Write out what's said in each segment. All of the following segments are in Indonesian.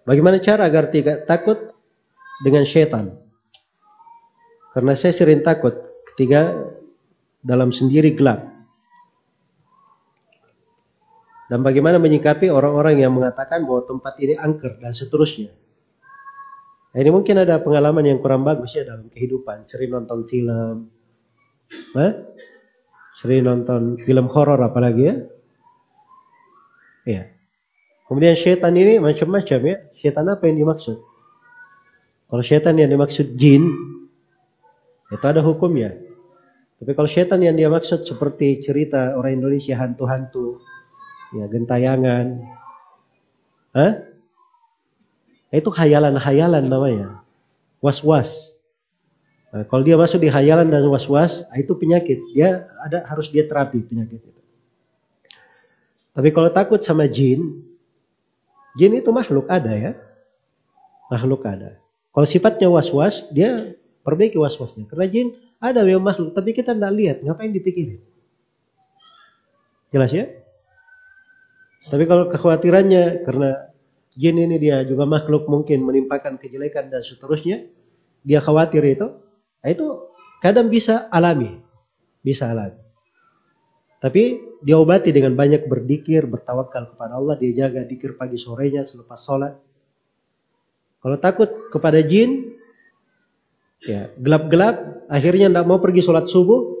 Bagaimana cara agar tidak takut dengan syaitan? Karena saya sering takut ketika dalam sendiri gelap. Dan bagaimana menyikapi orang-orang yang mengatakan bahwa tempat ini angker dan seterusnya. Nah, ini mungkin ada pengalaman yang kurang bagus ya dalam kehidupan. Sering nonton film. Sering nonton film horor apalagi ya. Iya. Kemudian syaitan ini macam-macam ya. Syaitan apa yang dimaksud? Kalau syaitan yang dimaksud jin, itu ada hukumnya. Tapi kalau syaitan yang dia maksud seperti cerita orang Indonesia hantu-hantu, ya gentayangan, itu khayalan-khayalan namanya, was-was. Nah, kalau dia masuk di khayalan dan was-was, itu penyakit. Harus dia terapi penyakit itu. Tapi kalau takut sama jin itu makhluk ada ya, makhluk ada. Kalau sifatnya was-was, dia perbaiki was-wasnya. Karena jin ada memang makhluk, tapi kita tidak lihat, ngapain dipikirin? Jelas ya? Tapi kalau kekhawatirannya karena jin ini dia juga makhluk mungkin menimpakan kejelekan dan seterusnya, dia khawatir itu kadang bisa alami. Tapi dia obati dengan banyak berzikir, bertawakal kepada Allah, dia jaga zikir pagi sorenya selepas sholat. Kalau takut kepada jin, ya gelap-gelap, akhirnya tidak mau pergi sholat subuh,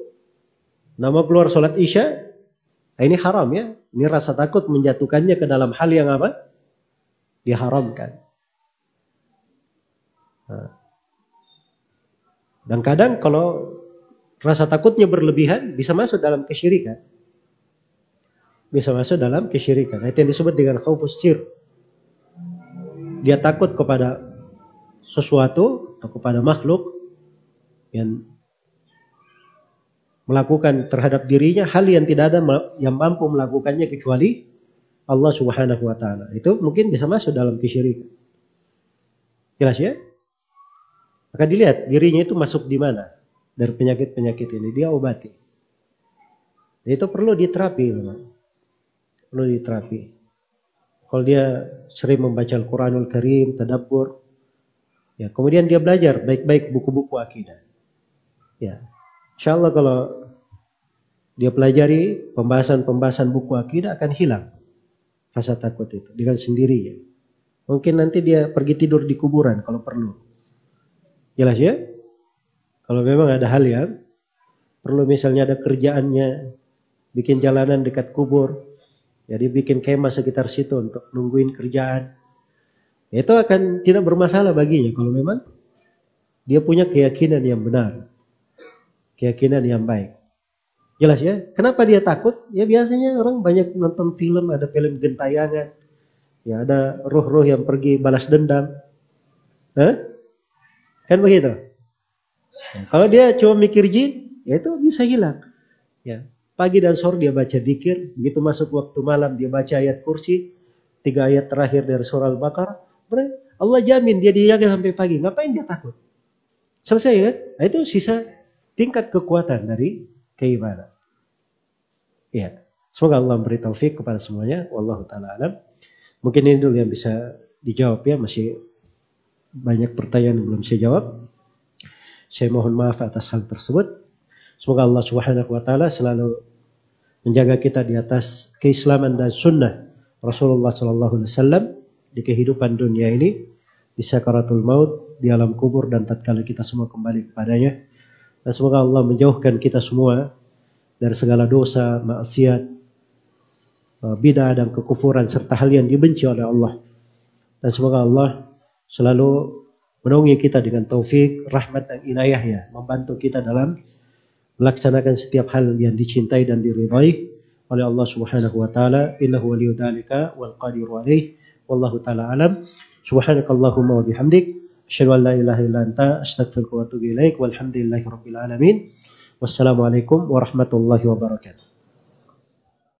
tidak mau keluar sholat isya, ini haram ya. Ini rasa takut menjatuhkannya ke dalam hal yang apa? Diharamkan. Dan kadang kalau rasa takutnya berlebihan, bisa masuk dalam kesyirikan. Bisa masuk dalam kesyirikan. Itu yang disebut dengan khaufus sir. Dia takut kepada sesuatu atau kepada makhluk yang melakukan terhadap dirinya hal yang tidak ada yang mampu melakukannya kecuali Allah Subhanahu wa taala. Itu mungkin bisa masuk dalam kesyirikan. Jelas ya? Maka dilihat dirinya itu masuk di mana dari penyakit-penyakit ini, dia obati. Itu perlu diterapi memang. Perlu diterapi. Kalau dia sering membaca Al-Qur'anul Karim, tadabbur, ya, kemudian dia belajar baik-baik buku-buku akidah. Ya. Insyaallah kalau dia pelajari pembahasan-pembahasan buku akidah akan hilang rasa takut itu dengan sendirinya. Mungkin nanti dia pergi tidur di kuburan kalau perlu. Jelas ya? Kalau memang ada hal yang perlu, misalnya ada kerjaannya bikin jalanan dekat kubur, jadi bikin kemah sekitar situ untuk nungguin kerjaan. Itu akan tidak bermasalah baginya kalau memang dia punya keyakinan yang benar. Keyakinan yang baik. Jelas ya? Kenapa dia takut? Ya biasanya orang banyak nonton film, ada film gentayangan. Ya ada roh-roh yang pergi balas dendam. Kan begitu? Ya, kalau dia cuma mikir jin, ya itu bisa hilang. Ya, pagi dan sore dia baca zikir, begitu masuk waktu malam dia baca ayat kursi, 3 ayat terakhir dari surah Al-Baqarah. Allah jamin dia dijaga sampai pagi. Ngapain dia takut? Selesai kan? Nah, itu sisa tingkat kekuatan dari keimanan. Ya, semoga Allah memberi taufik kepada semuanya. Wallahu taala alam. Mungkin ini dulu yang bisa dijawab ya, masih banyak pertanyaan yang belum saya jawab. Saya mohon maaf atas hal tersebut. Semoga Allah Subhanahu wa taala selalu menjaga kita di atas keislaman dan sunnah Rasulullah sallallahu alaihi wasallam di kehidupan dunia ini, di sakaratul maut, di alam kubur, dan tatkala kita semua kembali kepadanya. Dan semoga Allah menjauhkan kita semua dari segala dosa, maksiat, bid'ah dan kekufuran serta hal yang dibenci oleh Allah. Dan semoga Allah selalu menaungi kita dengan taufik, rahmat dan inayahnya, membantu kita dalam melaksanakan setiap hal yang dicintai dan diridhai oleh Allah Subhanahu wa taala. Innahu waliyyu dzalika wal qadiru alaih. Wallahu taala alam. Subhanakallahumma wa bihamdik, asyhadu an la ilaha illa anta, astaghfiruka wa atubu ilaik. Walhamdulillahirabbil alamin. Wassalamualaikum warahmatullahi wabarakatuh.